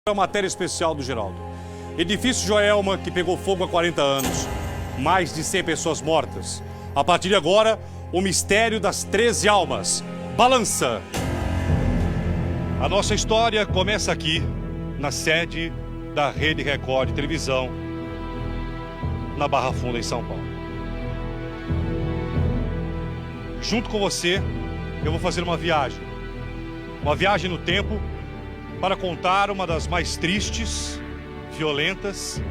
A matéria especial do Geraldo. Edifício Joelma, que pegou fogo há 40 anos. Mais de 100 pessoas mortas. A partir de agora, o mistério das 13 almas. Balança! A nossa história começa aqui, na sede da Rede Record de televisão, na Barra Funda, em São Paulo. Junto com você, eu vou fazer uma viagem no tempo para contar uma das mais tristes, violentas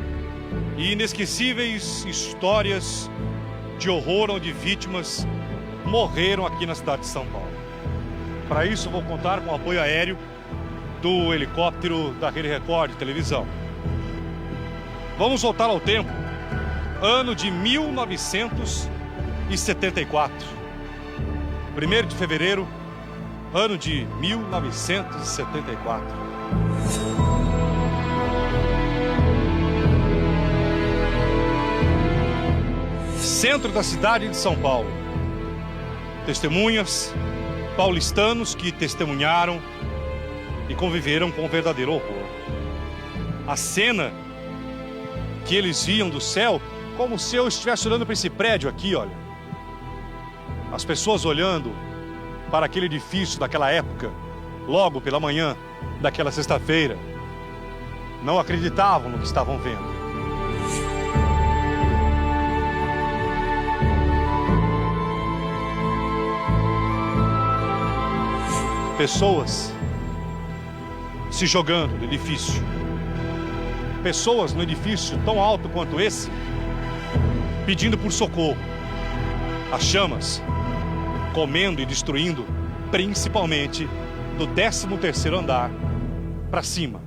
e inesquecíveis histórias de horror onde vítimas morreram aqui na cidade de São Paulo. Para isso, vou contar com o apoio aéreo do helicóptero da Rede Record de televisão. Vamos voltar ao tempo, ano de 1974. 1º de fevereiro, ano de 1974. Centro da cidade de São Paulo. Testemunhas, paulistanos que testemunharam e conviveram com o verdadeiro horror. A cena que eles viam do céu, como se eu estivesse olhando para esse prédio aqui, olha. As pessoas olhando para aquele edifício daquela época, logo pela manhã daquela sexta-feira, não acreditavam no que estavam vendo. Pessoas se jogando no edifício. Pessoas no edifício tão alto quanto esse, pedindo por socorro. As chamas comendo e destruindo, principalmente do 13º andar para cima.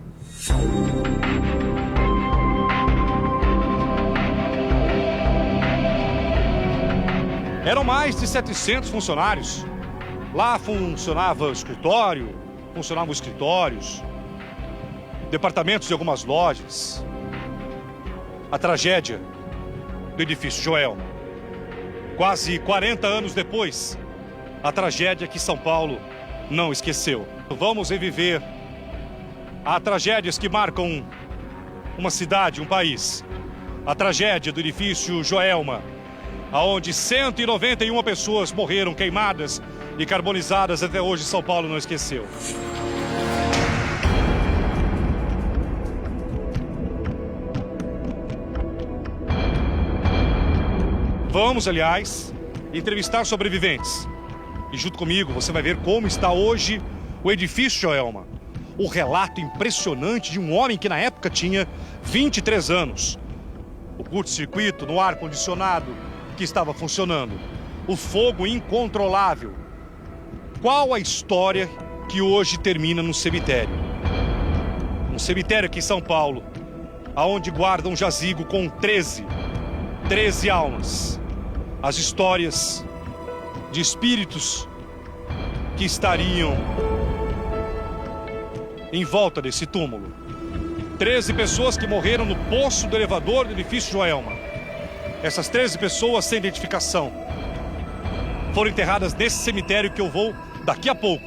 Eram mais de 700 funcionários. Lá funcionavam escritórios, departamentos de algumas lojas. A tragédia do edifício Joelma. Quase 40 anos depois, a tragédia que São Paulo não esqueceu. Vamos reviver as tragédias que marcam uma cidade, um país. A tragédia do edifício Joelma, onde 191 pessoas morreram queimadas e carbonizadas. Até hoje São Paulo não esqueceu. Vamos, aliás, entrevistar sobreviventes. E junto comigo você vai ver como está hoje o edifício Joelma. O relato impressionante de um homem que na época tinha 23 anos. O curto-circuito no ar-condicionado que estava funcionando. O fogo incontrolável. Qual a história que hoje termina no cemitério? Um cemitério aqui em São Paulo, aonde guarda um jazigo com 13 almas. As histórias de espíritos que estariam em volta desse túmulo. 13 pessoas que morreram no poço do elevador do edifício Joelma. Essas 13 pessoas sem identificação foram enterradas nesse cemitério que eu vou daqui a pouco,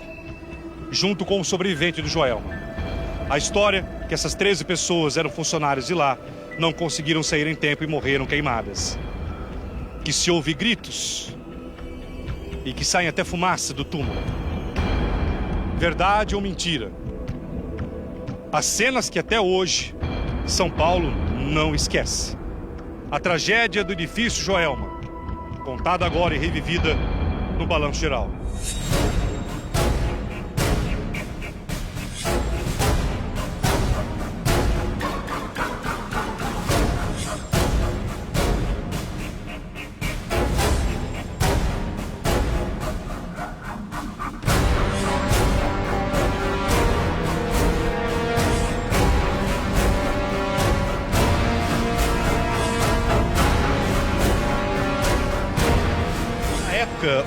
junto com o sobrevivente do Joelma. A história é que essas 13 pessoas eram funcionários de lá, não conseguiram sair em tempo e morreram queimadas. Que se ouve gritos e que saem até fumaça do túmulo. Verdade ou mentira? As cenas que até hoje São Paulo não esquece. A tragédia do edifício Joelma, contada agora e revivida no Balanço Geral.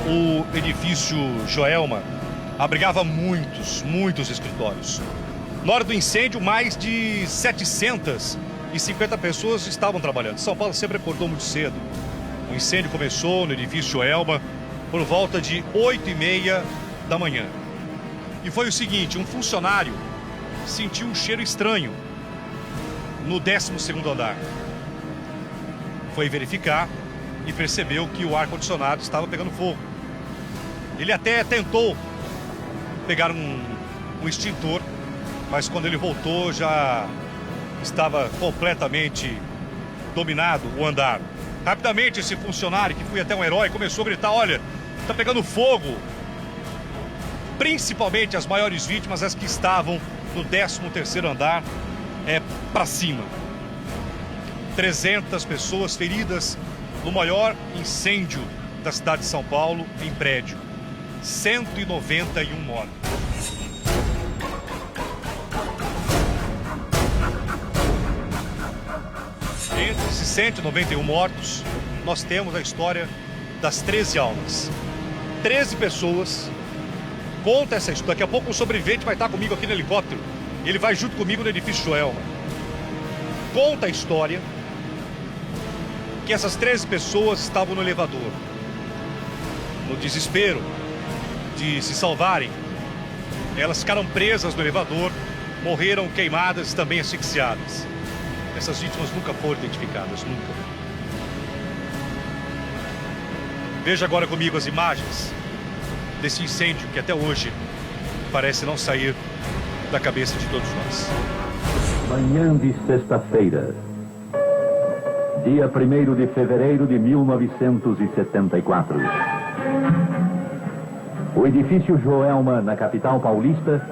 O edifício Joelma abrigava muitos escritórios. Na hora do incêndio, mais de 750 pessoas estavam trabalhando. São Paulo sempre acordou muito cedo. O incêndio começou no edifício Joelma por volta de 8h30 da manhã. E foi o seguinte, um funcionário sentiu um cheiro estranho no 12º andar. Foi verificar e percebeu que o ar-condicionado estava pegando fogo. Ele até tentou pegar um extintor, mas quando ele voltou já estava completamente dominado o andar. Rapidamente esse funcionário, que foi até um herói, começou a gritar: olha, está pegando fogo. Principalmente as maiores vítimas, as que estavam no 13º andar, para cima. 300 pessoas feridas no maior incêndio da cidade de São Paulo em prédio. 191 mortos. Entre esses 191 mortos, nós temos a história das 13 almas. 13 pessoas. Conta essa história. Daqui a pouco um sobrevivente vai estar comigo aqui no helicóptero. Ele vai junto comigo no edifício Joelma. Conta a história que essas 13 pessoas estavam no elevador. No desespero de se salvarem, elas ficaram presas no elevador, morreram queimadas e também asfixiadas. Essas vítimas nunca foram identificadas, nunca. Veja agora comigo as imagens desse incêndio que até hoje parece não sair da cabeça de todos nós. Manhã de sexta-feira, dia 1º de fevereiro de 1974. O edifício Joelma, na capital paulista,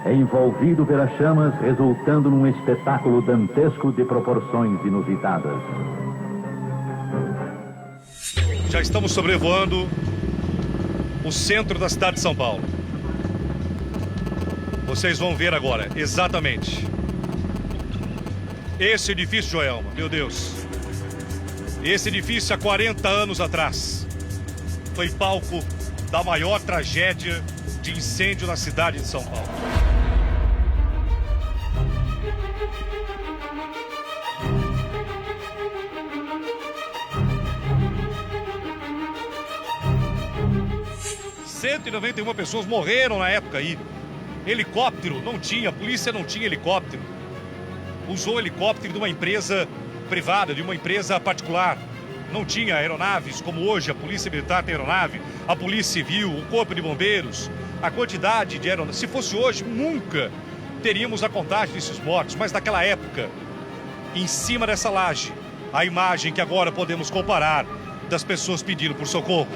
é envolvido pelas chamas, resultando num espetáculo dantesco de proporções inusitadas. Já estamos sobrevoando o centro da cidade de São Paulo. Vocês vão ver agora, exatamente. Esse edifício Joelma, meu Deus. Esse edifício há 40 anos atrás foi palco da maior tragédia de incêndio na cidade de São Paulo. E 191 pessoas morreram na época aí. Helicóptero não tinha, a polícia não tinha helicóptero. Usou helicóptero de uma empresa privada, de uma empresa particular. Não tinha aeronaves como hoje, a Polícia Militar tem aeronave, a Polícia Civil, o Corpo de Bombeiros, a quantidade de aeronaves. Se fosse hoje, nunca teríamos a contagem desses mortos, mas naquela época, em cima dessa laje, a imagem que agora podemos comparar das pessoas pedindo por socorro.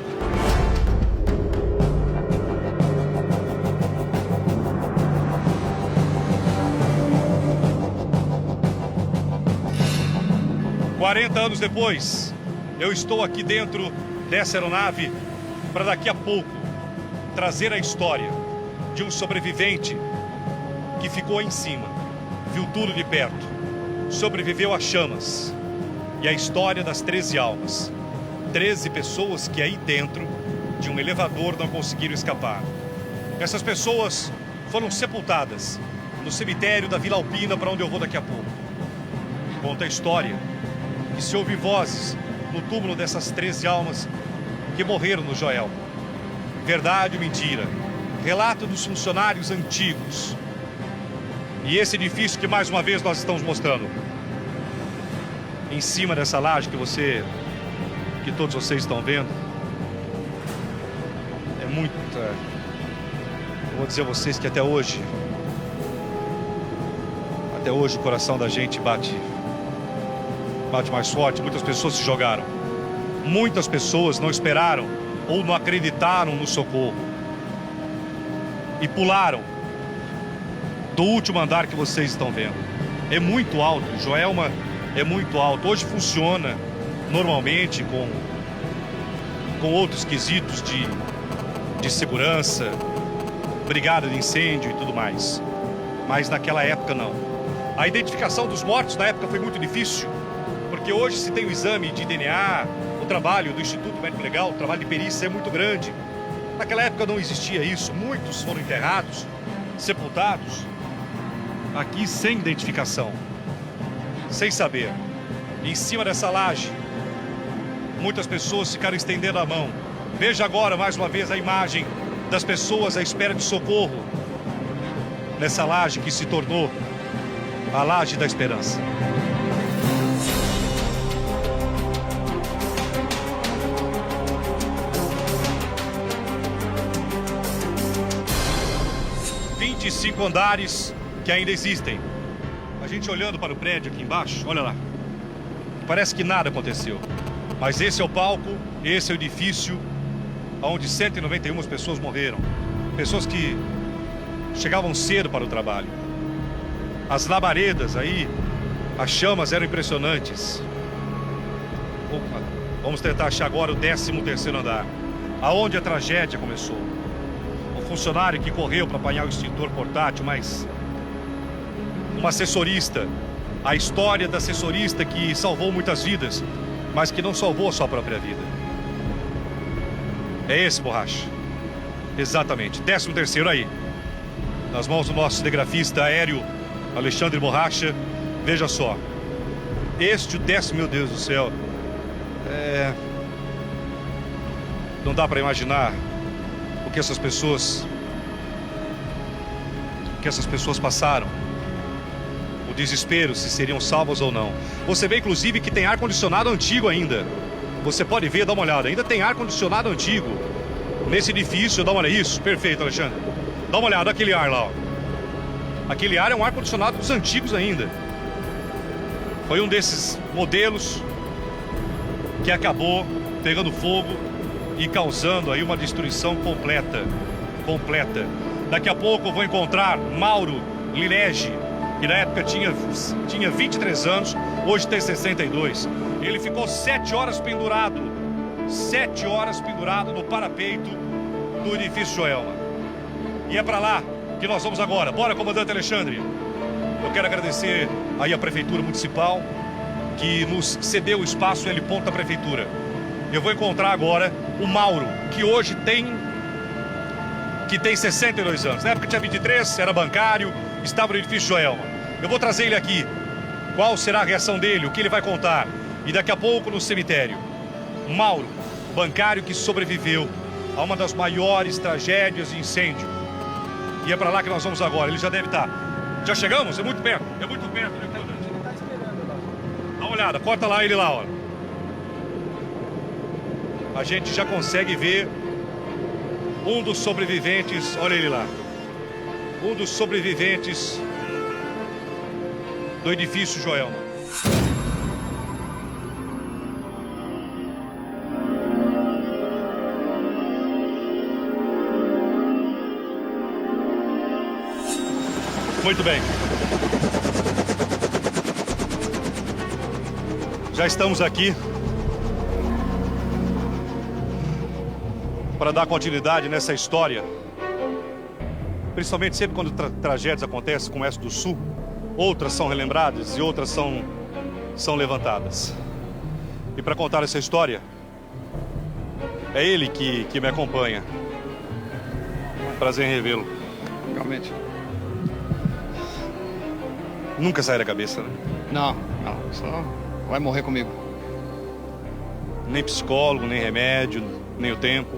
Quarenta anos depois, eu estou aqui dentro dessa aeronave para daqui a pouco trazer a história de um sobrevivente que ficou em cima, viu tudo de perto, sobreviveu às chamas, e a história das 13 almas. 13 pessoas que aí dentro de um elevador não conseguiram escapar. Essas pessoas foram sepultadas no cemitério da Vila Alpina, para onde eu vou daqui a pouco. Conta a história que se ouve vozes no túmulo dessas 13 almas que morreram no Joelma. Verdade ou mentira? Relato dos funcionários antigos. E esse edifício que mais uma vez nós estamos mostrando. Em cima dessa laje que todos vocês estão vendo. É muito... Eu vou dizer a vocês que até hoje o coração da gente bate mais forte. Muitas pessoas se jogaram. Muitas pessoas não esperaram ou não acreditaram no socorro e pularam do último andar que vocês estão vendo. É muito alto, Joelma é muito alto. Hoje funciona normalmente com outros quesitos de segurança, brigada de incêndio e tudo mais. Mas naquela época não. A identificação dos mortos na época foi muito difícil, porque hoje se tem o exame de DNA, o trabalho do Instituto Médico Legal, o trabalho de perícia é muito grande. Naquela época não existia isso. Muitos foram enterrados, sepultados, aqui sem identificação, sem saber. Em cima dessa laje, muitas pessoas ficaram estendendo a mão. Veja agora mais uma vez a imagem das pessoas à espera de socorro. nessa laje que se tornou a laje da esperança. Cinco andares que ainda existem. A gente olhando para o prédio aqui embaixo, olha lá. Parece que nada aconteceu. Mas esse é o palco, esse é o edifício onde 191 pessoas morreram. Pessoas que chegavam cedo para o trabalho. As labaredas aí, as chamas eram impressionantes. Opa, vamos tentar achar agora o 13º andar, aonde a tragédia começou. Funcionário que correu para apanhar o extintor portátil, mas uma assessorista, a história da assessorista que salvou muitas vidas, mas que não salvou a sua própria vida. É esse, Borracha. Exatamente, 13º aí, nas mãos do nosso cinegrafista aéreo Alexandre Borracha. Veja só, este o 10º, meu Deus do céu, não dá para imaginar o que essas pessoas passaram, o desespero, se seriam salvas ou não. Você vê inclusive que tem ar-condicionado antigo ainda. Você pode ver, dá uma olhada, ainda tem ar-condicionado antigo nesse edifício. Dá uma olhada, isso, perfeito, Alexandre. Dá uma olhada, aquele ar lá, ó. Aquele ar é um ar-condicionado dos antigos ainda. Foi um desses modelos que acabou pegando fogo e causando aí uma destruição completa. Daqui a pouco eu vou encontrar Mauro Lilege, que na época tinha 23 anos, hoje tem 62. Ele ficou 7 horas pendurado no parapeito do edifício Joelma. E é para lá que nós vamos agora. Bora, comandante Alexandre. Eu quero agradecer aí a Prefeitura Municipal, que nos cedeu o espaço L. da Prefeitura. Eu vou encontrar agora o Mauro, que hoje tem 62 anos. Na época tinha 23, era bancário, estava no edifício Joelma. Eu vou trazer ele aqui. Qual será a reação dele, o que ele vai contar. E daqui a pouco no cemitério. Mauro, bancário que sobreviveu a uma das maiores tragédias de incêndio. E é para lá que nós vamos agora. Ele já deve estar. Já chegamos? É muito perto, né, comandante? Ele tá esperando lá. Dá uma olhada, corta lá ele lá, ó. A gente já consegue ver um dos sobreviventes, olha ele lá, um dos sobreviventes do edifício Joelma. Muito bem. Já estamos aqui para dar continuidade nessa história, principalmente sempre quando tragédias acontecem como essa do Sul, outras são relembradas e outras são levantadas. E para contar essa história, é ele que me acompanha. Prazer em revê-lo. Realmente. Nunca sai da cabeça, né? Não, só vai morrer comigo. Nem psicólogo, nem remédio, nem o tempo.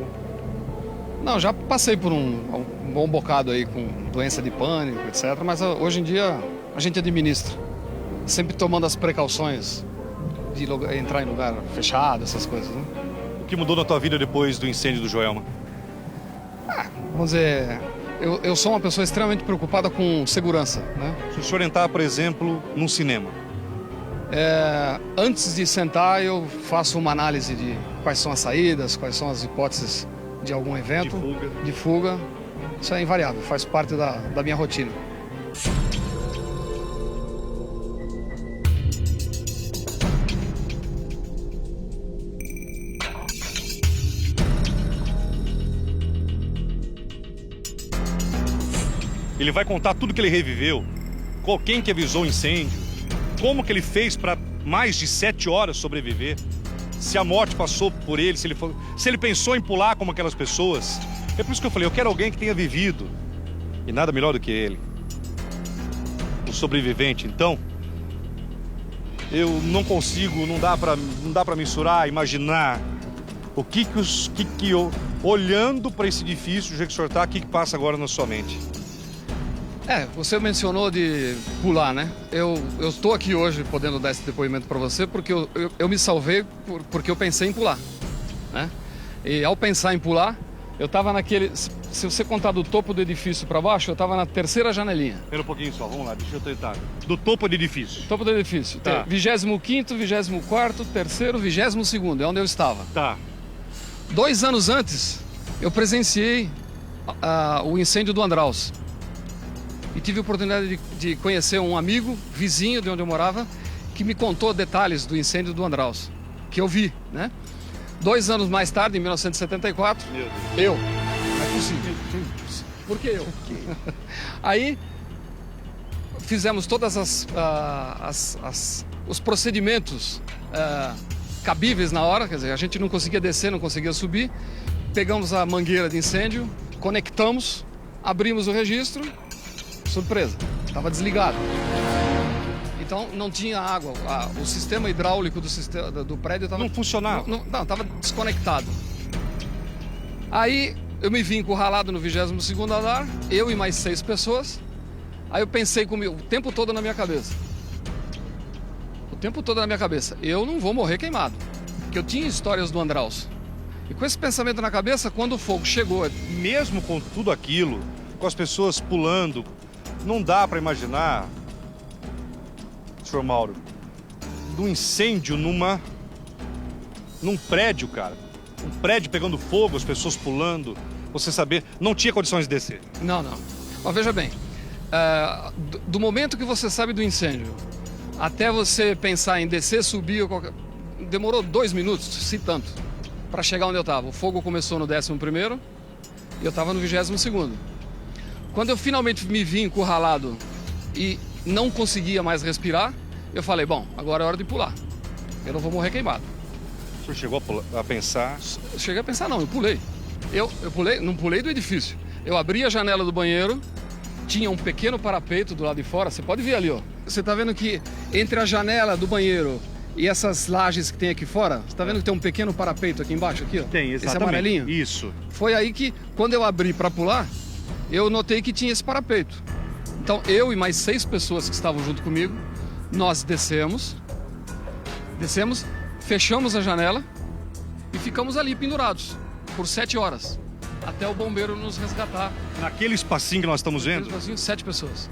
Não, já passei por um bom bocado aí com doença de pânico, etc. Mas hoje em dia a gente administra. Sempre tomando as precauções de entrar em lugar fechado, essas coisas, né? O que mudou na tua vida depois do incêndio do Joelma? Vamos dizer, eu sou uma pessoa extremamente preocupada com segurança, né? Se o senhor entrar, por exemplo, num cinema. Antes de sentar, eu faço uma análise de quais são as saídas, quais são as hipóteses de algum evento, de fuga. Isso é invariável, faz parte da minha rotina. Ele vai contar tudo que ele reviveu, quem que avisou o incêndio, como que ele fez para mais de 7 horas sobreviver, se a morte passou por ele, se ele pensou em pular como aquelas pessoas. É por isso que eu falei, eu quero alguém que tenha vivido, e nada melhor do que ele, o sobrevivente. Então, eu não consigo, não dá para mensurar, imaginar o que eu, olhando para esse edifício, o jeito que o senhor está, o que passa agora na sua mente? Você mencionou de pular, né? Eu estou aqui hoje podendo dar esse depoimento para você porque eu me salvei porque eu pensei em pular, né? E ao pensar em pular, eu estava naquele... Se você contar do topo do edifício para baixo, eu estava na terceira janelinha. Espera um pouquinho só, vamos lá, deixa eu tentar. Do topo do edifício. Topo do edifício. Tá. 25º, 24º, terceiro, 22º, é onde eu estava. Tá. 2 anos antes, eu presenciei o incêndio do Andraus. E tive a oportunidade de conhecer um amigo, vizinho de onde eu morava, que me contou detalhes do incêndio do Andraus, que eu vi, né? 2 anos mais tarde, em 1974, Meu Deus. eu. Não é possível. Por que eu? Aí fizemos todas os procedimentos cabíveis na hora, quer dizer, a gente não conseguia descer, não conseguia subir. Pegamos a mangueira de incêndio, conectamos, abrimos o registro. Surpresa, estava desligado. Então não tinha água. O sistema hidráulico do prédio estava... Não funcionava? Não, estava desconectado. Aí eu me vi encurralado no 22º andar, eu e mais 6 pessoas. Aí eu pensei comigo, o tempo todo na minha cabeça. O tempo todo na minha cabeça. Eu não vou morrer queimado. Porque eu tinha histórias do Andraus. E com esse pensamento na cabeça, quando o fogo chegou... Mesmo com tudo aquilo, com as pessoas pulando, não dá para imaginar, senhor Mauro, de um incêndio num prédio, cara. Um prédio pegando fogo, as pessoas pulando, você saber, não tinha condições de descer. Não. Mas veja bem, do momento que você sabe do incêndio, até você pensar em descer, subir, demorou 2 minutos, se tanto, para chegar onde eu estava. O fogo começou no 11º e eu estava no 22º. Quando eu finalmente me vi encurralado e não conseguia mais respirar, eu falei, bom, agora é hora de pular. Eu não vou morrer queimado. O senhor chegou a pensar? Cheguei a pensar, não, eu pulei. Eu pulei, não pulei do edifício. Eu abri a janela do banheiro, tinha um pequeno parapeito do lado de fora, você pode ver ali, ó. Você tá vendo que entre a janela do banheiro e essas lajes que tem aqui fora, você tá vendo que tem um pequeno parapeito aqui embaixo, aqui, ó? Tem, exatamente. Esse amarelinho? Isso. Foi aí que, quando eu abri para pular, eu notei que tinha esse parapeito. Então, eu e mais 6 pessoas que estavam junto comigo, nós descemos, fechamos a janela e ficamos ali pendurados por 7 horas, até o bombeiro nos resgatar. Naquele espacinho que nós estamos vendo? Naquele espacinho, 7 pessoas.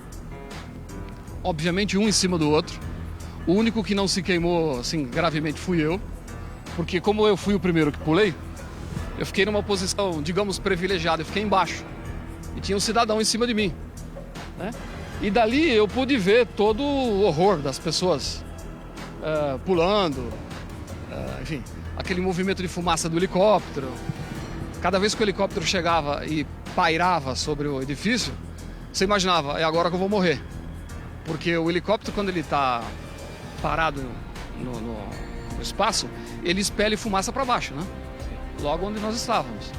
Obviamente, um em cima do outro. O único que não se queimou, assim, gravemente fui eu, porque como eu fui o primeiro que pulei, eu fiquei numa posição, digamos, privilegiada, eu fiquei embaixo. E tinha um cidadão em cima de mim, né? E dali eu pude ver todo o horror das pessoas pulando, enfim, aquele movimento de fumaça do helicóptero. Cada vez que o helicóptero chegava e pairava sobre o edifício, você imaginava, é agora que eu vou morrer. Porque o helicóptero, quando ele está parado no espaço, ele expele fumaça para baixo, né? Logo onde nós estávamos.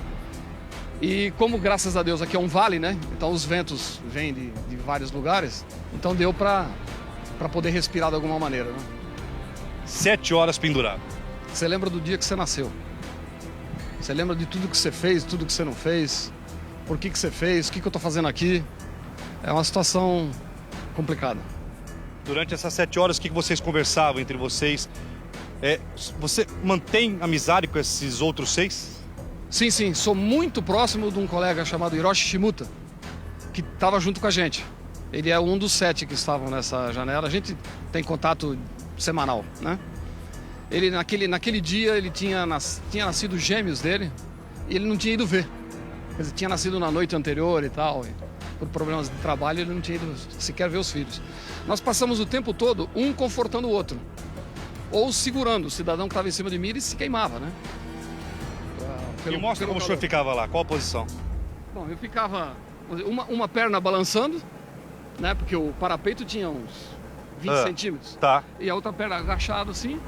E como, graças a Deus, aqui é um vale, né? Então os ventos vêm de vários lugares. Então deu para poder respirar de alguma maneira, né? 7 horas pendurado. Você lembra do dia que você nasceu. Você lembra de tudo que você fez, tudo que você não fez. Por que você fez, o que eu tô fazendo aqui. É uma situação complicada. Durante essas 7 horas, o que vocês conversavam entre vocês? Você mantém amizade com esses outros 6? Sim, sou muito próximo de um colega chamado Hiroshi Shimuta, que estava junto com a gente. Ele é um dos 7 que estavam nessa janela. A gente tem contato semanal, né? Ele, naquele dia, ele tinha nascido gêmeos dele e ele não tinha ido ver. Quer dizer, tinha nascido na noite anterior e tal. E por problemas de trabalho, ele não tinha ido sequer ver os filhos. Nós passamos o tempo todo, um confortando o outro. Ou segurando o cidadão que estava em cima de mim, ele se queimava, né? Me mostra como o senhor ficava lá, qual a posição? Bom, eu ficava uma perna balançando, né? Porque o parapeito tinha uns 20 centímetros. Tá. E a outra perna agachada assim.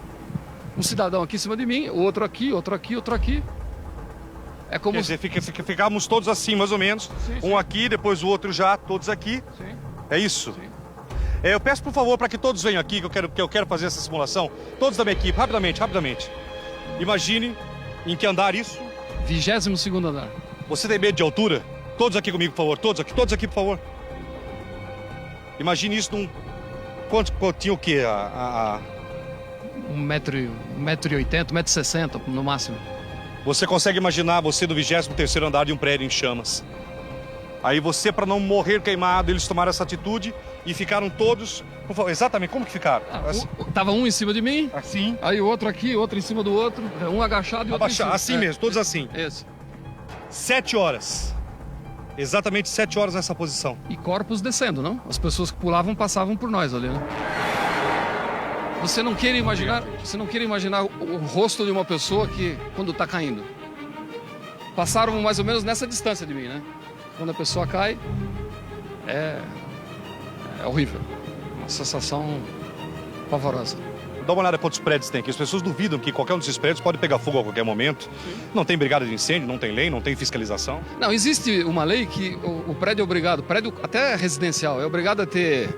Um cidadão aqui em cima de mim, o outro aqui, outro aqui, outro aqui. É como... Quer dizer, ficávamos todos assim, mais ou menos. Sim. Um aqui, depois o outro já, todos aqui. Sim. É isso? Sim. Eu peço, por favor, para que todos venham aqui, que eu quero fazer essa simulação. Todos da minha equipe, rapidamente. Imagine em que andar isso. 22º andar. Você tem medo de altura? Todos aqui comigo, por favor. Todos aqui, por favor. Imagine isso num... Quanto tinha o quê? 1,80 m, 1,60 m no máximo. Você consegue imaginar você no 23º andar de um prédio em chamas. Aí você, para não morrer queimado, eles tomaram essa atitude e ficaram todos... Exatamente, como que ficaram? Tava um em cima de mim, Assim? aí o outro aqui, outro em cima do outro, um agachado e outro em cima. Assim mesmo, todos assim. Esse. 7 horas. Exatamente 7 horas nessa posição. E corpos descendo, não? As pessoas que pulavam passavam por nós ali, né? Você não queira imaginar o rosto de uma pessoa que, quando tá caindo. Passaram mais ou menos nessa distância de mim, né? Quando a pessoa cai, é horrível. Uma sensação pavorosa. Dá uma olhada quantos prédios tem aqui. As pessoas duvidam que qualquer um desses prédios pode pegar fogo a qualquer momento. Sim. Não tem brigada de incêndio, não tem lei, não tem fiscalização. Não, existe uma lei que o prédio é obrigado, prédio até residencial, é obrigado a ter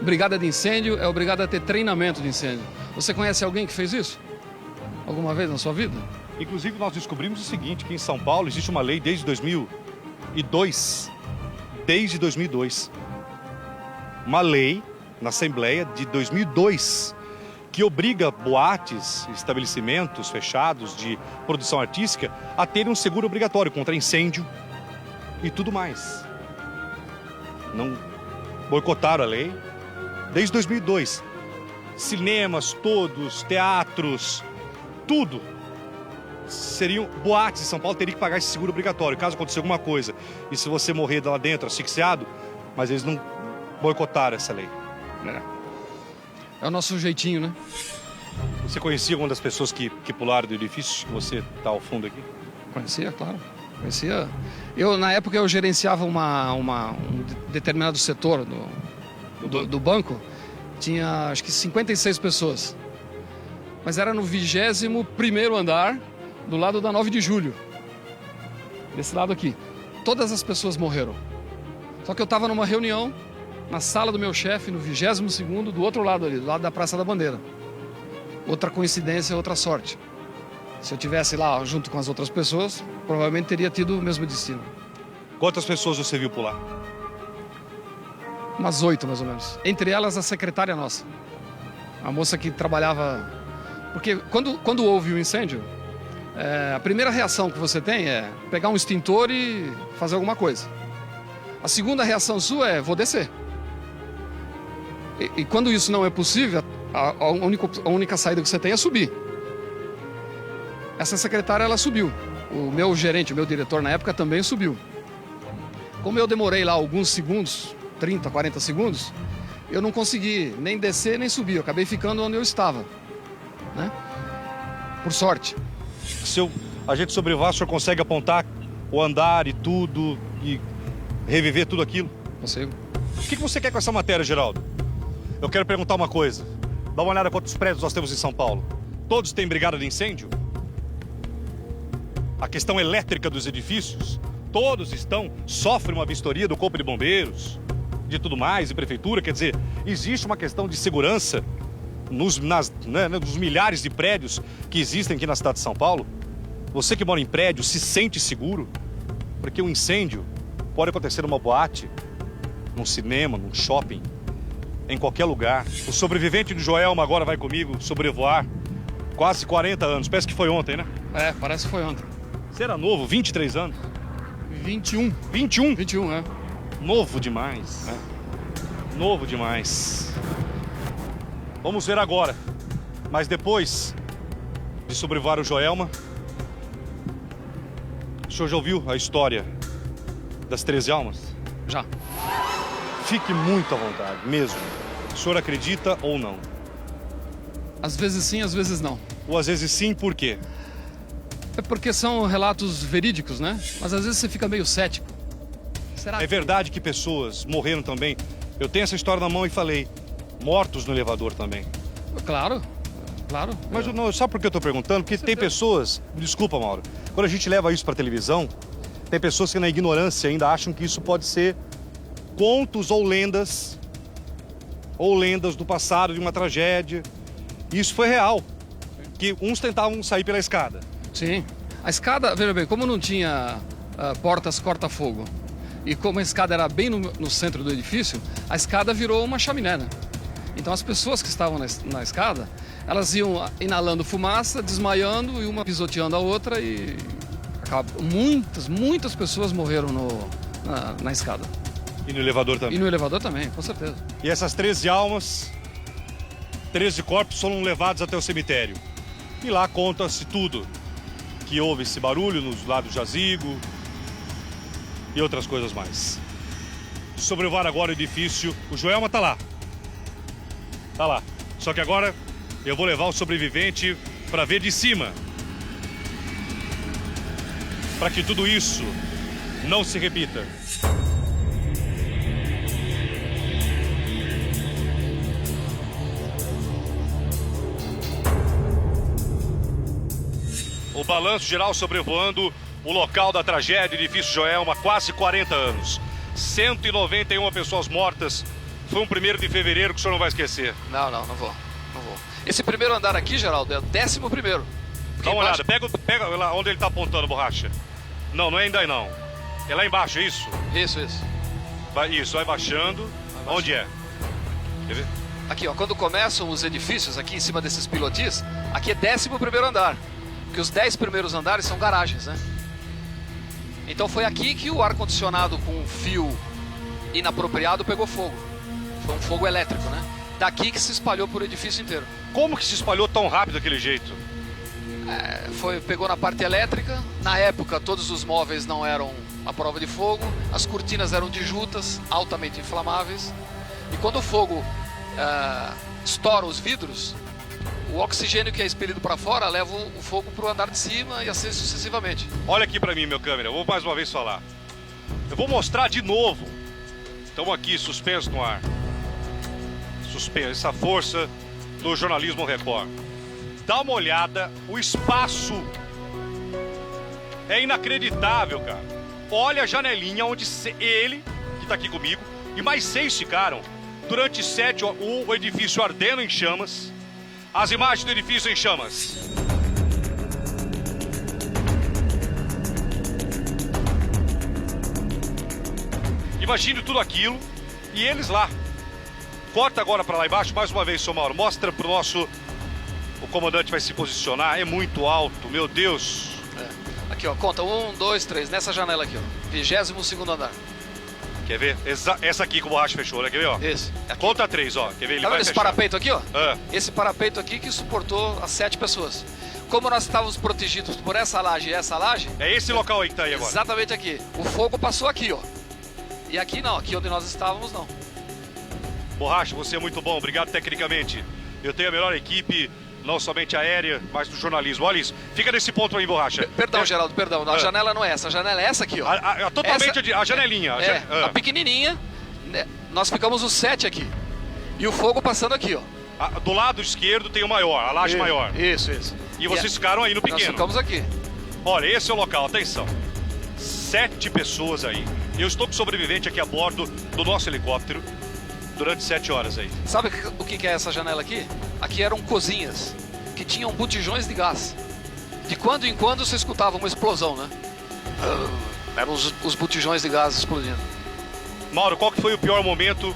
brigada de incêndio, é obrigado a ter treinamento de incêndio. Você conhece alguém que fez isso? Alguma vez na sua vida? Inclusive, nós descobrimos o seguinte, que em São Paulo existe uma lei desde 2002. Desde 2002. Uma lei na Assembleia de 2002 que obriga boates, estabelecimentos fechados de produção artística a terem um seguro obrigatório contra incêndio e tudo mais. Não boicotaram a lei desde 2002. Cinemas todos, teatros, tudo. Seriam boates em São Paulo, teriam que pagar esse seguro obrigatório caso aconteça alguma coisa. E se você morrer lá dentro asfixiado, mas eles não boicotaram essa lei. É o nosso jeitinho, né? Você conhecia alguma das pessoas que pularam do edifício que você está ao fundo aqui? Conhecia, claro. Conhecia. Na época, eu gerenciava um determinado setor do banco. Tinha, acho que 56 pessoas. Mas era no 21º andar, do lado da 9 de julho. Desse lado aqui. Todas as pessoas morreram. Só que eu estava numa reunião na sala do meu chefe, no 22º, do outro lado ali, do lado da Praça da Bandeira. Outra coincidência, outra sorte. Se eu tivesse lá junto com as outras pessoas, provavelmente teria tido o mesmo destino. Quantas pessoas você viu pular? Umas 8, mais ou menos. Entre elas, a secretária nossa. A moça que trabalhava... Porque quando houve o incêndio, a primeira reação que você tem é pegar um extintor e fazer alguma coisa. A segunda reação sua é, vou descer. E quando isso não é possível, a única saída que você tem é subir. Essa secretária, ela subiu. O meu gerente, o meu diretor na época também subiu. Como eu demorei lá alguns segundos, 30, 40 segundos, eu não consegui nem descer nem subir. Eu acabei ficando onde eu estava, né? Por sorte. Se a gente sobrevoar, o senhor consegue apontar o andar e tudo e reviver tudo aquilo? Consigo. O que você quer com essa matéria, Geraldo? Eu quero perguntar uma coisa. Dá uma olhada quantos prédios nós temos em São Paulo. Todos têm brigada de incêndio? A questão elétrica dos edifícios, todos sofrem uma vistoria do Corpo de Bombeiros, de tudo mais, e prefeitura. Quer dizer, existe uma questão de segurança nos milhares de prédios que existem aqui na cidade de São Paulo. Você que mora em prédio se sente seguro? Porque um incêndio pode acontecer numa boate, num cinema, num shopping, em qualquer lugar. O sobrevivente do Joelma agora vai comigo sobrevoar quase 40 anos. Parece que foi ontem, né? É, parece que foi ontem. Você era novo, 23 anos? 21. 21? 21, é. Novo demais. É. Novo demais. Vamos ver agora. Mas depois de sobrevoar o Joelma, o senhor já ouviu a história das 13 almas? Já. Fique muito à vontade, mesmo. O senhor acredita ou não? Às vezes sim, às vezes não. Ou às vezes sim, por quê? É porque são relatos verídicos, né? Mas às vezes você fica meio cético. Será? É verdade que pessoas morreram também. Eu tenho essa história na mão e falei, mortos no elevador também. Claro, claro. Mas não, sabe por que eu estou perguntando? Porque tem pessoas... Desculpa, Mauro. Quando a gente leva isso para televisão, tem pessoas que na ignorância ainda acham que isso pode ser contos ou lendas do passado, de uma tragédia. E isso foi real. Que uns tentavam sair pela escada. Sim. A escada, veja bem, como não tinha portas corta-fogo, E como a escada era bem no centro do edifício, a escada virou uma chaminé, né? Então as pessoas que estavam na escada, elas iam inalando fumaça, desmaiando e uma pisoteando a outra e muitas pessoas morreram na escada. E no elevador também. E no elevador também, com certeza. E essas 13 almas, 13 corpos foram levados até o cemitério. E lá conta-se tudo. Que houve esse barulho nos lados do jazigo e outras coisas mais. Sobrevoar agora o edifício. O Joelma tá lá. Tá lá. Só que agora eu vou levar o sobrevivente para ver de cima. Para que tudo isso não se repita. O balanço geral sobrevoando o local da tragédia, edifício Joelma, quase 40 anos. 191 pessoas mortas. Foi um 1º de fevereiro que o senhor não vai esquecer. Não vou. Esse primeiro andar aqui, Geraldo, é o 11º. Dá uma olhada, pega lá onde ele tá apontando, Borracha. Não é ainda aí não. É lá embaixo, é isso? Isso. Vai baixando. Onde é? Quer ver? Aqui, ó, quando começam os edifícios aqui em cima desses pilotis, aqui é 11º andar. Porque os 10 primeiros andares são garagens, né? Então foi aqui que o ar-condicionado com um fio inapropriado pegou fogo. Foi um fogo elétrico, né? Daqui que se espalhou por edifício inteiro. Como que se espalhou tão rápido daquele jeito? Pegou na parte elétrica. Na época, todos os móveis não eram à prova de fogo. As cortinas eram de jutas, altamente inflamáveis. E quando o fogo estoura os vidros, o oxigênio que é expelido para fora leva o fogo para o andar de cima e assim sucessivamente. Olha aqui para mim, meu câmera. Eu vou mais uma vez falar. Eu vou mostrar de novo. Estamos aqui, suspensos no ar. Suspenso, essa força do jornalismo Record. Dá uma olhada, o espaço é inacreditável, cara. Olha a janelinha onde ele, que tá aqui comigo, e mais 6 ficaram. Durante 7, o edifício ardendo em chamas. As imagens do edifício em chamas. Imagine tudo aquilo e eles lá. Corta agora para lá embaixo, mais uma vez, seu Mauro. Mostra pro nosso... O comandante vai se posicionar, é muito alto, meu Deus. Aqui, ó, conta 1, 2, 3, nessa janela aqui, ó. 22º andar. Quer ver? Essa aqui que o Borracha fechou, né? Quer ver, ó? Esse. Conta 3, ó. Quer ver? Ele tá vai vendo esse fechar. parapeito aqui, ó? É. Esse parapeito aqui que suportou as 7 pessoas. Como nós estávamos protegidos por essa laje e essa laje... É esse local aí que tá aí agora. Exatamente aqui. O fogo passou aqui, ó. E aqui não, aqui onde nós estávamos não. Borracha, você é muito bom, obrigado tecnicamente. Eu tenho a melhor equipe, não somente aérea, mas do jornalismo. Olha isso, fica nesse ponto aí, Borracha. Perdão, Geraldo, perdão. A janela não é essa, a janela é essa aqui, ó. Totalmente a janelinha. A pequenininha, né? Nós ficamos os 7 aqui. E o fogo passando aqui, ó. Do lado esquerdo tem o maior, a laje maior. Isso. E vocês ficaram aí no pequeno. Nós ficamos aqui. Olha, esse é o local, atenção. 7 pessoas aí. Eu estou com sobrevivente aqui a bordo do nosso helicóptero durante 7 horas aí. Sabe o que é essa janela aqui? Aqui eram cozinhas que tinham botijões de gás. De quando em quando você escutava uma explosão, né? Eram os botijões de gás explodindo. Mauro, qual que foi o pior momento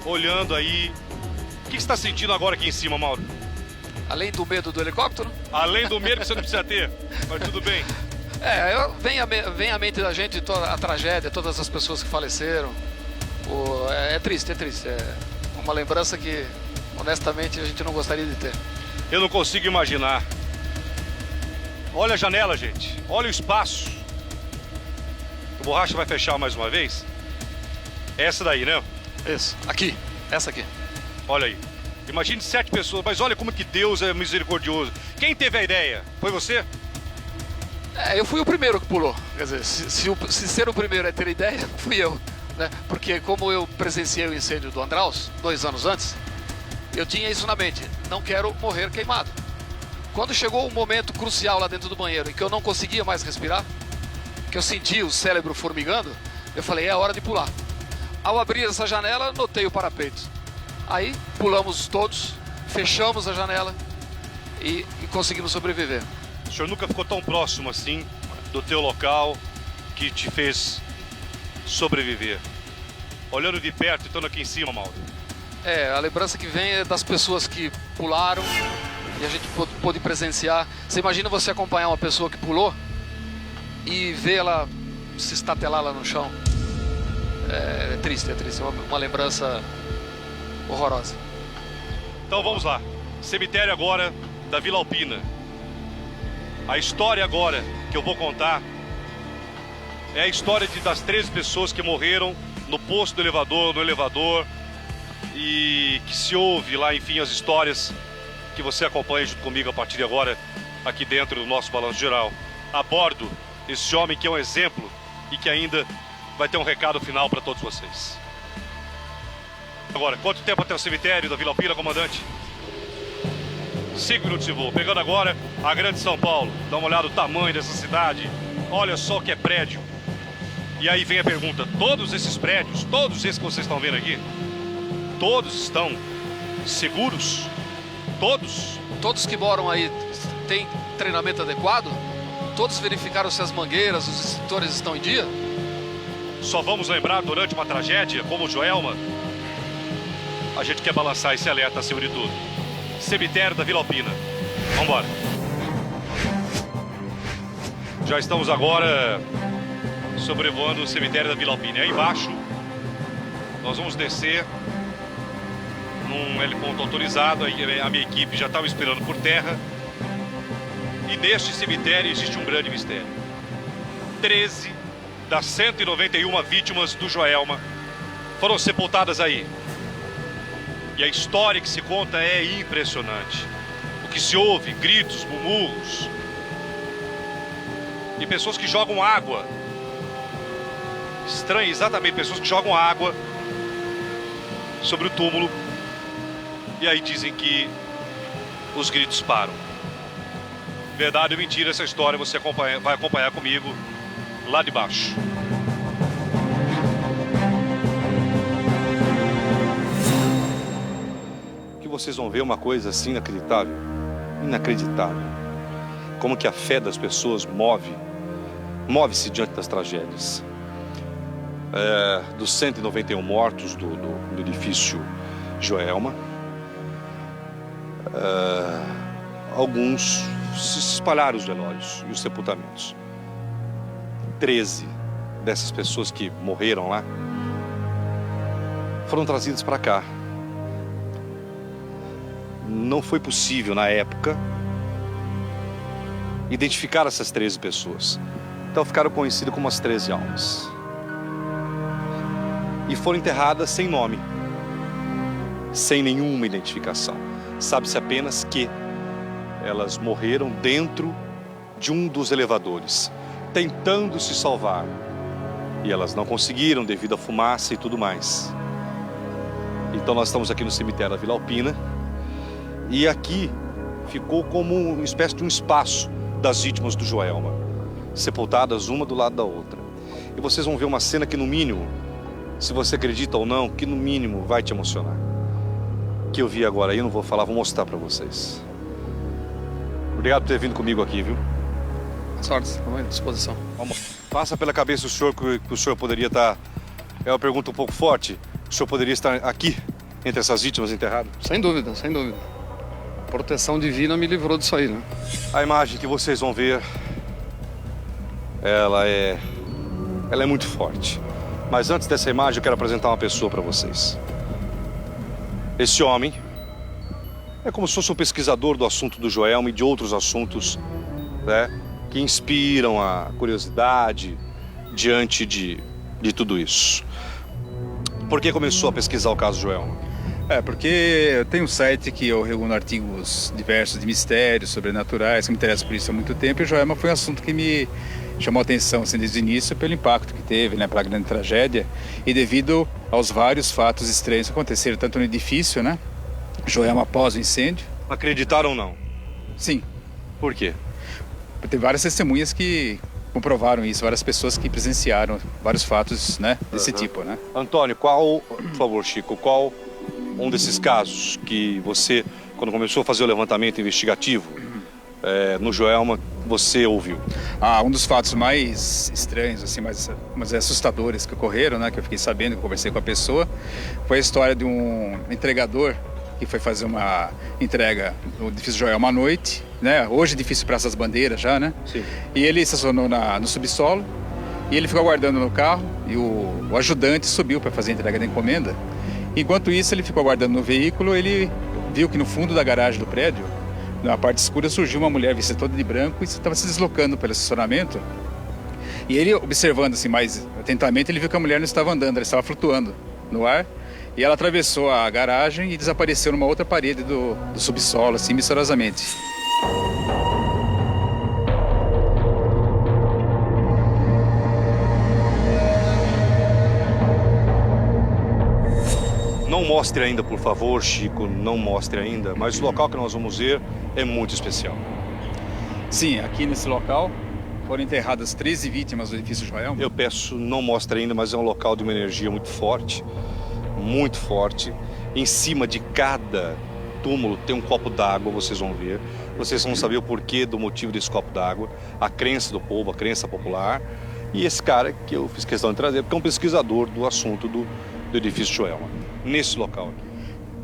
olhando aí? O que você está sentindo agora aqui em cima, Mauro? Além do medo do helicóptero? Além do medo que você não precisa ter, mas tudo bem. Vem à mente da gente toda a tragédia, todas as pessoas que faleceram. É triste. É uma lembrança que, honestamente, a gente não gostaria de ter. Eu não consigo imaginar. Olha a janela, gente. Olha o espaço. O Borracha vai fechar mais uma vez. Essa daí, né? Isso. Aqui. Essa aqui. Olha aí. Imagine 7 pessoas, mas olha como que Deus é misericordioso. Quem teve a ideia? Foi você? Eu fui o primeiro que pulou. Quer dizer, se ser o primeiro é ter ideia, fui eu. Né? Porque como eu presenciei o incêndio do Andraus 2 anos antes, eu tinha isso na mente. Não quero morrer queimado. Quando chegou um momento crucial lá dentro do banheiro, em que eu não conseguia mais respirar, que eu sentia o cérebro formigando, eu falei, é hora de pular. Ao abrir essa janela, notei o parapeito. Aí pulamos todos, fechamos a janela e conseguimos sobreviver. O senhor nunca ficou tão próximo assim do teu local que te fez sobreviver. Olhando de perto e estando aqui em cima, Mauro. A lembrança que vem é das pessoas que pularam e a gente pôde presenciar. Você imagina você acompanhar uma pessoa que pulou e ver ela se estatelar lá no chão. É triste, é uma lembrança horrorosa. Então vamos lá. Cemitério agora da Vila Alpina. A história agora que eu vou contar é a história das 13 pessoas que morreram no posto do elevador, no elevador, e que se ouve lá, enfim, as histórias que você acompanha junto comigo a partir de agora, aqui dentro do nosso Balanço Geral. A bordo, esse homem que é um exemplo e que ainda vai ter um recado final para todos vocês. Agora, quanto tempo até o cemitério da Vila Alpina, comandante? 5 minutos de voo. Pegando agora a Grande São Paulo. Dá uma olhada no tamanho dessa cidade. Olha só o que é prédio. E aí vem a pergunta, todos esses prédios, todos esses que vocês estão vendo aqui, todos estão seguros? Todos? Todos que moram aí têm treinamento adequado? Todos verificaram se as mangueiras, os extintores estão em dia? Só vamos lembrar durante uma tragédia como o Joelma? A gente quer balançar esse alerta acima de tudo. Cemitério da Vila Alpina. Vamos embora. Já estamos agora sobrevoando o cemitério da Vila Alpina. Aí embaixo, nós vamos descer num heliponto autorizado. Aí a minha equipe já estava esperando por terra. E neste cemitério existe um grande mistério. 13 das 191 vítimas do Joelma foram sepultadas aí. E a história que se conta é impressionante. O que se ouve, gritos, murmúrios. E pessoas que jogam água. Estranho, exatamente, pessoas que jogam água sobre o túmulo. E aí dizem que os gritos param. Verdade ou mentira, essa história você vai acompanhar comigo lá de baixo. Que vocês vão ver uma coisa assim inacreditável. Inacreditável. Como que a fé das pessoas move-se diante das tragédias. Dos 191 mortos do edifício Joelma, alguns se espalharam os velórios e os sepultamentos. 13 dessas pessoas que morreram lá foram trazidas para cá. Não foi possível, na época, identificar essas 13 pessoas. Então ficaram conhecidas como as 13 almas. E foram enterradas sem nome, sem nenhuma identificação. Sabe-se apenas que elas morreram dentro de um dos elevadores, tentando se salvar. E elas não conseguiram devido à fumaça e tudo mais. Então nós estamos aqui no cemitério da Vila Alpina. E aqui ficou como uma espécie de um espaço das vítimas do Joelma, sepultadas uma do lado da outra. E vocês vão ver uma cena que, no mínimo, se você acredita ou não, que no mínimo vai te emocionar. Que eu vi agora aí, eu não vou falar, vou mostrar para vocês. Obrigado por ter vindo comigo aqui, viu? Sorte, estamos à disposição. Vamos. Passa pela cabeça o senhor que o senhor poderia estar... É uma pergunta um pouco forte. O senhor poderia estar aqui, entre essas vítimas enterradas? Sem dúvida, sem dúvida. A proteção divina me livrou disso aí, né? A imagem que vocês vão ver, ela é muito forte. Mas antes dessa imagem, eu quero apresentar uma pessoa para vocês. Esse homem é como se fosse um pesquisador do assunto do Joelma e de outros assuntos, né, que inspiram a curiosidade diante de tudo isso. Por que começou a pesquisar o caso Joelma? Porque eu tenho um site que eu reúno artigos diversos de mistérios sobrenaturais, que me interessa por isso há muito tempo, e o Joelma foi um assunto que me chamou a atenção assim, desde o início pelo impacto que teve, né, pela grande tragédia, e devido aos vários fatos estranhos que aconteceram, tanto no edifício, né, Joelma após o incêndio. Acreditaram ou não? Sim. Por quê? Tem várias testemunhas que comprovaram isso, várias pessoas que presenciaram vários fatos, né, desse tipo, né. Antônio, por favor, Chico, qual um desses casos que você, quando começou a fazer o levantamento investigativo no Joelma, você ouviu? Um dos fatos mais estranhos, assim, mais assustadores que ocorreram, né, que eu fiquei sabendo, que eu conversei com a pessoa, foi a história de um entregador que foi fazer uma entrega no edifício Joelma à noite, né? Hoje é edifício Praça das Bandeiras já, né? Sim. E ele estacionou no subsolo e ele ficou aguardando no carro e o ajudante subiu para fazer a entrega da encomenda. Enquanto isso, ele ficou aguardando no veículo, ele viu que no fundo da garagem do prédio, na parte escura, surgiu uma mulher vestida toda de branco e estava se deslocando pelo estacionamento. E ele, observando assim mais atentamente, ele viu que a mulher não estava andando, ela estava flutuando no ar. E ela atravessou a garagem e desapareceu numa outra parede do subsolo, assim, misteriosamente. Não mostre ainda, por favor, Chico, não mostre ainda, mas o local que nós vamos ver é muito especial. Sim, aqui nesse local foram enterradas 13 vítimas do edifício Joelma. Eu peço, não mostre ainda, mas é um local de uma energia muito forte. Muito forte. Em cima de cada túmulo tem um copo d'água, vocês vão ver. Vocês vão saber o porquê do motivo desse copo d'água, a crença do povo, a crença popular. E esse cara que eu fiz questão de trazer, porque é um pesquisador do assunto do edifício Joelma, nesse local aqui.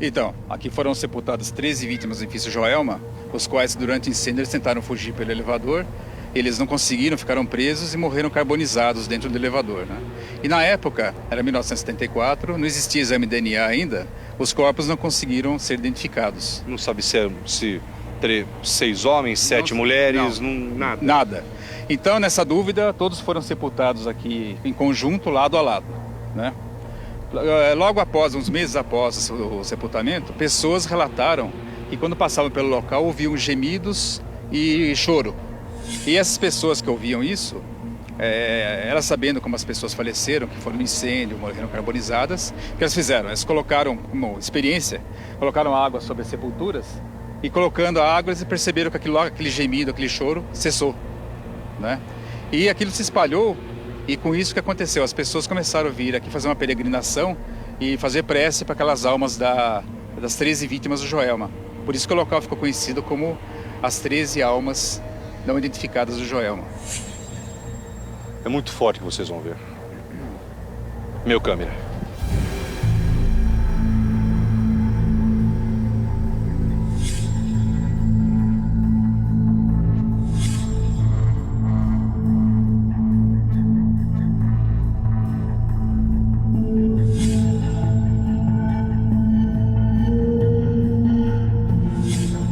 Então, aqui foram sepultadas 13 vítimas do edifício Joelma, os quais durante o incêndio eles tentaram fugir pelo elevador. Eles não conseguiram, ficaram presos e morreram carbonizados dentro do elevador, né? E na época, era 1974, não existia exame de DNA ainda, os corpos não conseguiram ser identificados. Não sabe se 6 homens, 7 mulheres, nada. Nada. Então, nessa dúvida, todos foram sepultados aqui em conjunto, lado a lado, né? Logo após, uns meses após o sepultamento, pessoas relataram que quando passavam pelo local ouviam gemidos e choro. E essas pessoas que ouviam isso, elas sabendo como as pessoas faleceram, que foram no incêndio, morreram carbonizadas, o que elas fizeram? Elas colocaram, como experiência, colocaram água sobre as sepulturas e colocando a água eles perceberam que aquele gemido, aquele choro cessou, né? E aquilo se espalhou e com isso o que aconteceu? As pessoas começaram a vir aqui fazer uma peregrinação e fazer prece para aquelas almas das 13 vítimas do Joelma. Por isso que o local ficou conhecido como as 13 almas não identificadas do Joelma. É muito forte que vocês vão ver. Meu câmera.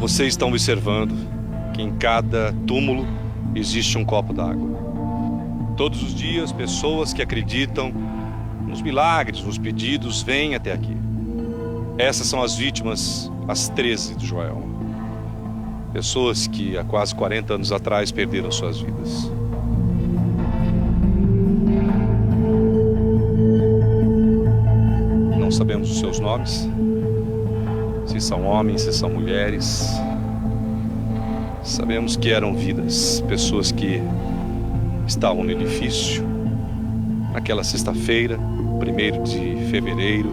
Vocês estão observando que em cada túmulo existe um copo d'água. Todos os dias, pessoas que acreditam nos milagres, nos pedidos, vêm até aqui. Essas são as vítimas, as 13 do Joelma. Pessoas que há quase 40 anos atrás perderam suas vidas. Não sabemos os seus nomes, se são homens, se são mulheres. Sabemos que eram vidas, pessoas que estavam no edifício naquela sexta-feira, 1º de fevereiro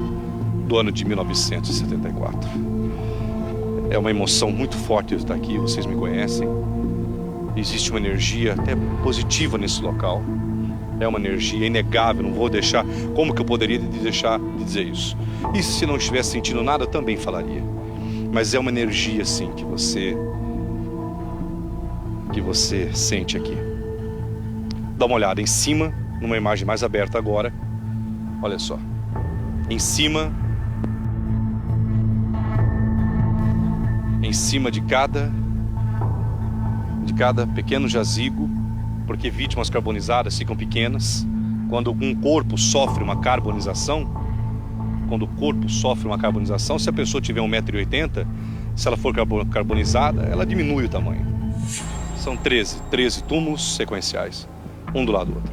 do ano de 1974. É uma emoção muito forte de estar aqui, vocês me conhecem. Existe uma energia até positiva nesse local. É uma energia inegável, não vou deixar... Como que eu poderia deixar de dizer isso? E se não estivesse sentindo nada, também falaria. Mas é uma energia, sim, que você sente aqui. Dá uma olhada em cima, numa imagem mais aberta agora. Olha só. Em cima de cada pequeno jazigo, porque vítimas carbonizadas ficam pequenas. Quando um corpo sofre uma carbonização, se a pessoa tiver 1,80 m, se ela for carbonizada, ela diminui o tamanho. São 13 túmulos sequenciais, um do lado do outro.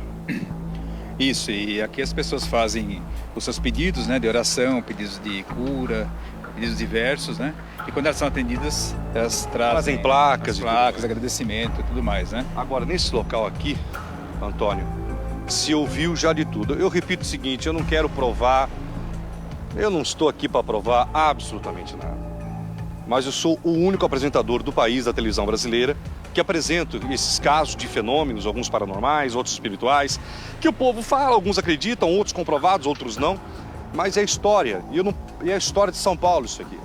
Isso, e aqui as pessoas fazem os seus pedidos, né, de oração, pedidos de cura, pedidos diversos, né? E quando elas são atendidas, elas trazem placas, agradecimento e tudo mais, né? Agora, nesse local aqui, Antônio, se ouviu já de tudo. Eu repito o seguinte, eu não quero provar, eu não estou aqui para provar absolutamente nada. mas eu sou o único apresentador do país da televisão brasileira que apresento esses casos de fenômenos, alguns paranormais, outros espirituais, que o povo fala, alguns acreditam, outros comprovados, outros não, mas é história, e é a história de São Paulo isso aqui,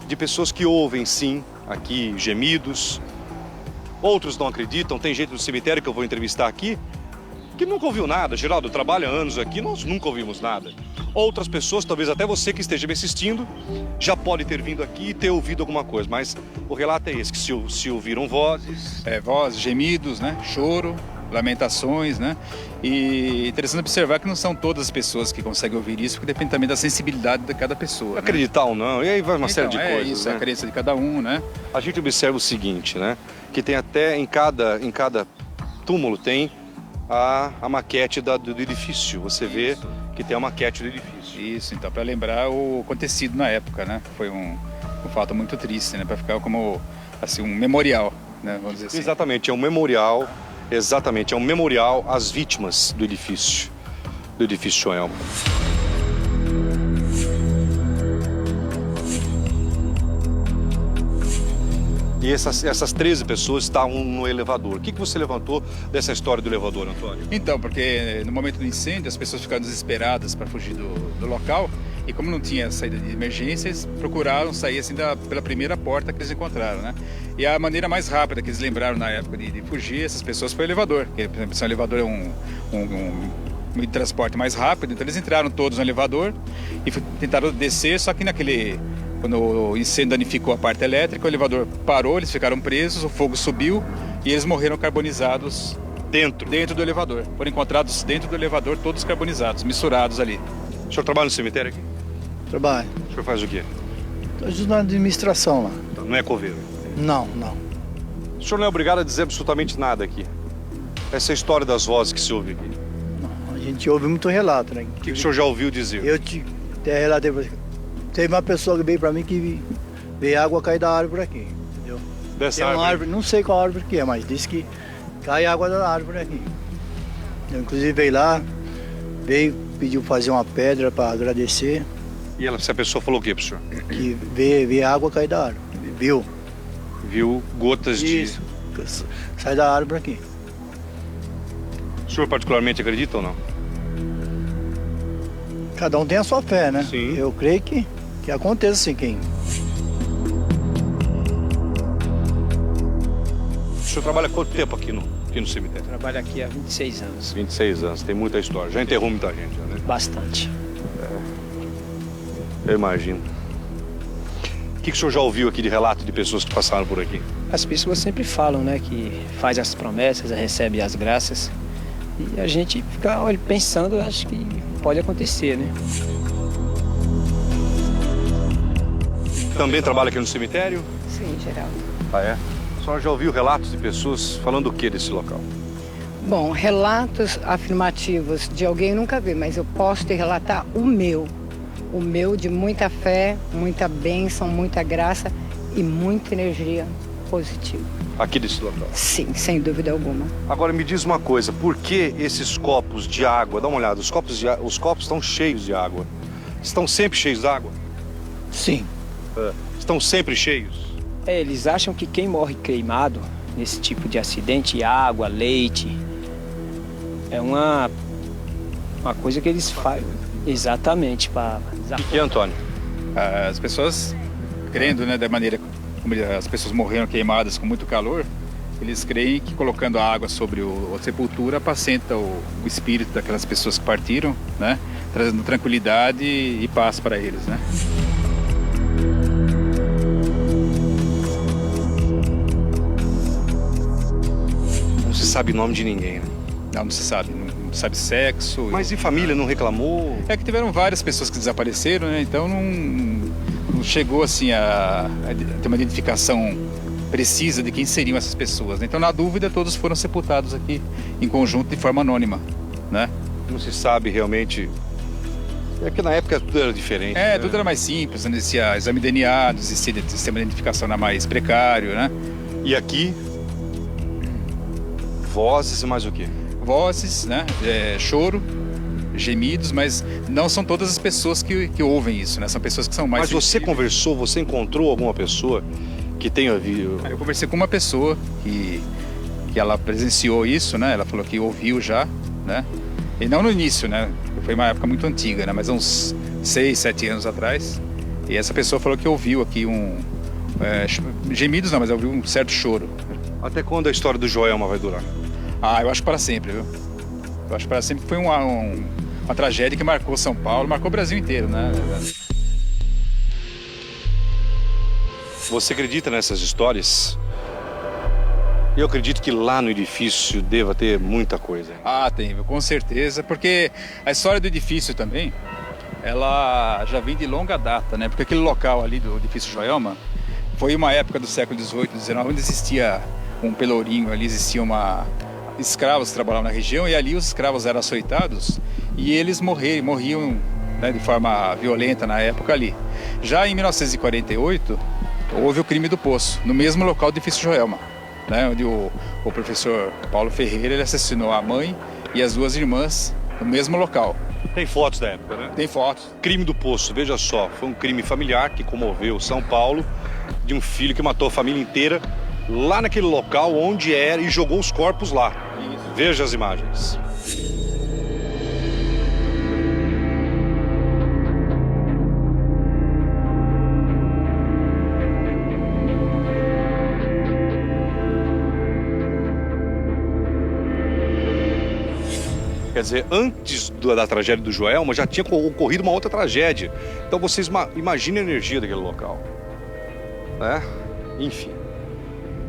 de pessoas que ouvem sim, aqui, gemidos, outros não acreditam, tem gente do cemitério que eu vou entrevistar aqui, que nunca ouviu nada. Geraldo trabalha há anos aqui, nós nunca ouvimos nada. Outras pessoas, talvez até você que esteja me assistindo, já pode ter vindo aqui e ter ouvido alguma coisa, mas o relato é esse, que se ouviram vozes... Vozes, gemidos, né? Choro, lamentações, né? E interessante observar que não são todas as pessoas que conseguem ouvir isso, porque depende também da sensibilidade de cada pessoa. Acreditar ou não, e aí vai uma série de coisas, isso, né? a crença de cada um, né? A gente observa o seguinte, né? Que tem até em cada túmulo tem a maquete do edifício. Você vê que tem a maquete do edifício. Isso, então, para lembrar o acontecido na época, né? Foi um fato muito triste, né? Para ficar como, assim, um memorial, né? Vamos dizer assim. Exatamente, é um memorial, é um memorial às vítimas do edifício Joelma. E essas 13 pessoas estavam no elevador. O que você levantou dessa história do elevador, Antônio? Então, porque no momento do incêndio as pessoas ficaram desesperadas para fugir do local e como não tinha saída de emergência, eles procuraram sair assim pela primeira porta que eles encontraram, né? E a maneira mais rápida que eles lembraram na época de fugir, essas pessoas, foi o elevador. Porque, por exemplo, o elevador é um meio de transporte mais rápido, então eles entraram todos no elevador e tentaram descer, só que quando o incêndio danificou a parte elétrica, o elevador parou, eles ficaram presos, o fogo subiu e eles morreram carbonizados dentro do elevador. Foram encontrados dentro do elevador, todos carbonizados, misturados ali. O senhor trabalha no cemitério aqui? Trabalho. O senhor faz o quê? Estou ajudando na administração lá. Não é coveiro? Não. O senhor não é obrigado a dizer absolutamente nada aqui. Essa é a história das vozes que se ouve aqui. Não, a gente ouve muito relato, né? O que o senhor já ouviu dizer? Eu até relatei pra você. Teve uma pessoa que veio pra mim que veio água cair da árvore aqui, entendeu? Dessa Tem uma árvore? não sei qual árvore que é, mas disse que cai água da árvore aqui. Eu, inclusive, veio lá, pediu fazer uma pedra para agradecer. E essa pessoa falou o quê pro senhor? Que veio água cair da árvore, viu? Viu gotas Isso, sai da árvore aqui. O senhor particularmente acredita ou não? Cada um tem a sua fé, né? Sim. Eu creio que aconteça assim, O senhor trabalha quanto tempo aqui no cemitério? Trabalho aqui há 26 anos. 26 anos, tem muita história. Já enterrou muita gente, né? Bastante. Eu imagino. O que o senhor já ouviu aqui de relato de pessoas que passaram por aqui? As pessoas sempre falam, né, que faz as promessas, recebe as graças. E a gente fica pensando, acho que pode acontecer, né? Também trabalha aqui no cemitério? Sim, Geraldo. Ah, é? A senhora já ouviu relatos de pessoas falando o que desse local? Bom, relatos afirmativos de alguém eu nunca vi, mas eu posso te relatar o meu. O meu de muita fé, muita bênção, muita graça e muita energia positiva. Aqui desse local? Sim, sem dúvida alguma. Agora me diz uma coisa, por que esses copos de água? Dá uma olhada, os copos estão cheios de água. Estão sempre cheios de água? Sim. Estão sempre cheios? Eles acham que quem morre queimado nesse tipo de acidente, água, leite, é uma coisa que eles fazem exatamente para... O que é, Antônio? As pessoas, crendo, né, da maneira como as pessoas morreram queimadas com muito calor, eles creem que colocando a água sobre a sepultura apacenta o espírito daquelas pessoas que partiram, né, trazendo tranquilidade e paz para eles, né. Não se sabe o nome de ninguém, né? Não se sabe, não sabe sexo. Mas e família não reclamou? É que tiveram várias pessoas que desapareceram, né? Então não chegou assim a ter uma identificação precisa de quem seriam essas pessoas, né? Então, na dúvida, todos foram sepultados aqui em conjunto de forma anônima, né? Não se sabe realmente. É que na época tudo era diferente. É, né? tudo era mais simples, não existia exame de DNA, não existia sistema de identificação era mais precário, né? E aqui, vozes e mais o quê? Vozes, né? Choro, gemidos, mas não são todas as pessoas que ouvem isso, né? São pessoas que são mais... Mas você conversou, você encontrou alguma pessoa que tenha ouvido? Eu conversei com uma pessoa que ela presenciou isso, né? Ela falou que ouviu já, né? E não no início, né? Foi uma época muito antiga, né? Mas uns 6, 7 anos atrás. E essa pessoa falou que ouviu aqui gemidos não, mas ouviu um certo choro. Até quando a história do Joelma vai durar? Ah, eu acho que para sempre, viu? Eu acho que para sempre foi uma tragédia que marcou São Paulo, marcou o Brasil inteiro, né? Você acredita nessas histórias? Eu acredito que lá no edifício deva ter muita coisa. Ah, tem, com certeza, porque a história do edifício também, ela já vem de longa data, né? Porque aquele local ali do edifício Joelma foi uma época do século XVIII, XIX, onde existia um pelourinho, ali existia escravos que trabalhavam na região, e ali os escravos eram açoitados e eles morriam, né, de forma violenta na época ali. Já em 1948, houve o crime do Poço, no mesmo local do edifício Joelma, né, onde o professor Paulo Ferreira ele assassinou a mãe e as 2 irmãs no mesmo local. Tem fotos da época, né? Tem fotos. Crime do Poço, veja só, foi um crime familiar que comoveu São Paulo, de um filho que matou a família inteira lá naquele local onde era e jogou os corpos lá. Isso. Veja as imagens. Quer dizer, antes da tragédia do Joelma já tinha ocorrido uma outra tragédia. Então vocês imaginem a energia daquele local, né? Enfim.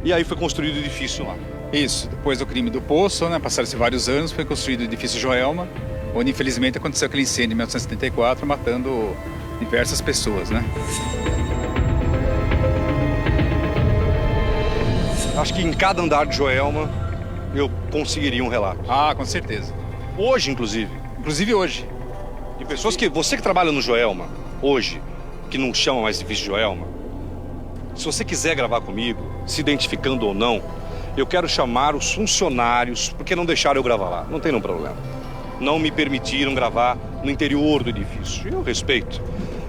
E aí foi construído o edifício lá. Isso, depois do crime do Poço, né, passaram-se vários anos, foi construído o edifício Joelma, onde infelizmente aconteceu aquele incêndio em 1974, matando diversas pessoas, né? Acho que em cada andar de Joelma eu conseguiria um relato. Ah, com certeza. Hoje, inclusive. Inclusive hoje. E pessoas que... Você que trabalha no Joelma, hoje, que não chama mais edifício Joelma, se você quiser gravar comigo, se identificando ou não, eu quero chamar os funcionários, porque não deixaram eu gravar lá, não tem nenhum problema. Não me permitiram gravar no interior do edifício, eu respeito.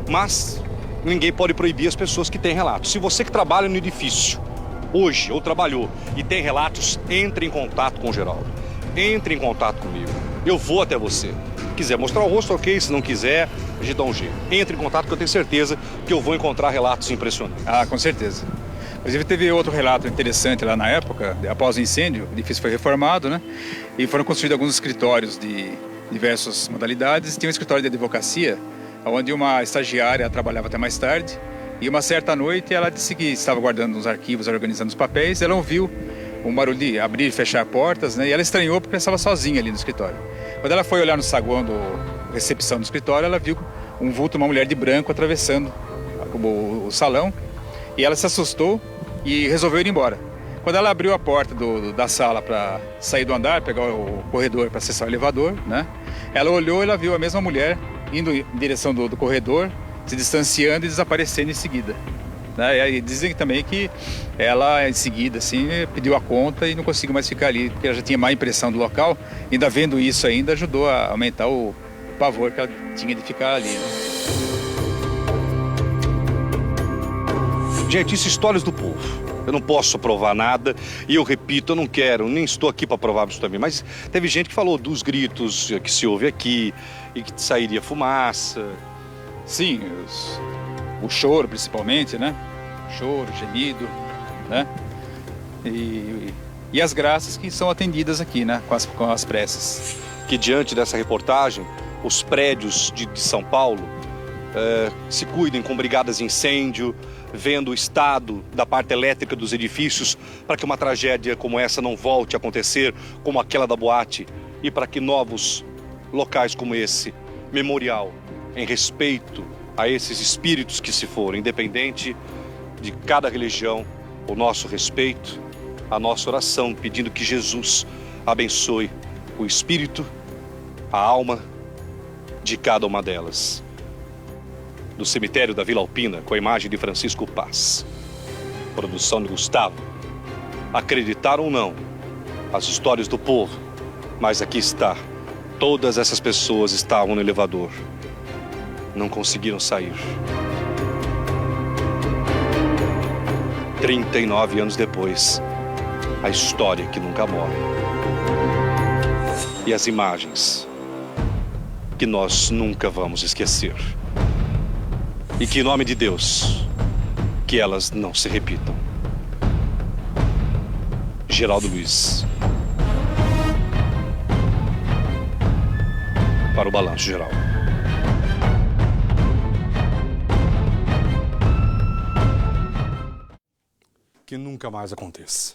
Mas ninguém pode proibir as pessoas que têm relatos. Se você que trabalha no edifício, hoje, ou trabalhou, e tem relatos, entre em contato com o Geraldo. Entre em contato comigo. Eu vou até você. Se quiser mostrar o rosto, ok. Se não quiser, a gente dá um jeito. Entre em contato que eu tenho certeza que eu vou encontrar relatos impressionantes. Ah, com certeza. Inclusive teve outro relato interessante lá na época, após o incêndio, o edifício foi reformado, né? E foram construídos alguns escritórios de diversas modalidades. Tinha um escritório de advocacia, onde uma estagiária trabalhava até mais tarde. E uma certa noite ela disse que estava guardando os arquivos, organizando os papéis. Ela ouviu um barulho de abrir e fechar portas, né? E ela estranhou porque estava sozinha ali no escritório. Quando ela foi olhar no saguão da recepção do escritório, ela viu um vulto, uma mulher de branco atravessando o salão. E ela se assustou e resolveu ir embora. Quando ela abriu a porta da sala para sair do andar, pegar o corredor para acessar o elevador, né? Ela olhou e ela viu a mesma mulher indo em direção do corredor, se distanciando e desaparecendo em seguida. Né? E dizem também que ela, em seguida, assim, pediu a conta e não conseguiu mais ficar ali, porque ela já tinha má impressão do local. Ainda vendo isso ainda, ajudou a aumentar o pavor que ela tinha de ficar ali. Né? Gente, isso é histórias do povo. Eu não posso provar nada e eu repito, eu não quero, nem estou aqui para provar isso também. Mas teve gente que falou dos gritos que se ouve aqui e que sairia fumaça. Sim, o choro principalmente, né? Choro, gemido, né? E as graças que são atendidas aqui, né? Com as preces. Que diante dessa reportagem, os prédios de São Paulo se cuidem com brigadas de incêndio, vendo o estado da parte elétrica dos edifícios para que uma tragédia como essa não volte a acontecer, como aquela da boate, e para que novos locais como esse, memorial, em respeito a esses espíritos que se foram, independente de cada religião, o nosso respeito, a nossa oração, pedindo que Jesus abençoe o espírito, a alma de cada uma delas. Do cemitério da Vila Alpina, com a imagem de Francisco Paz. Produção de Gustavo. Acreditar ou não, as histórias do povo, mas aqui está Todas essas pessoas estavam no elevador. Não conseguiram sair. 39 anos depois, a história que nunca morre. E as imagens que nós nunca vamos esquecer. E que, em nome de Deus, que elas não se repitam. Geraldo Luiz. Para o Balanço Geral. Que nunca mais aconteça.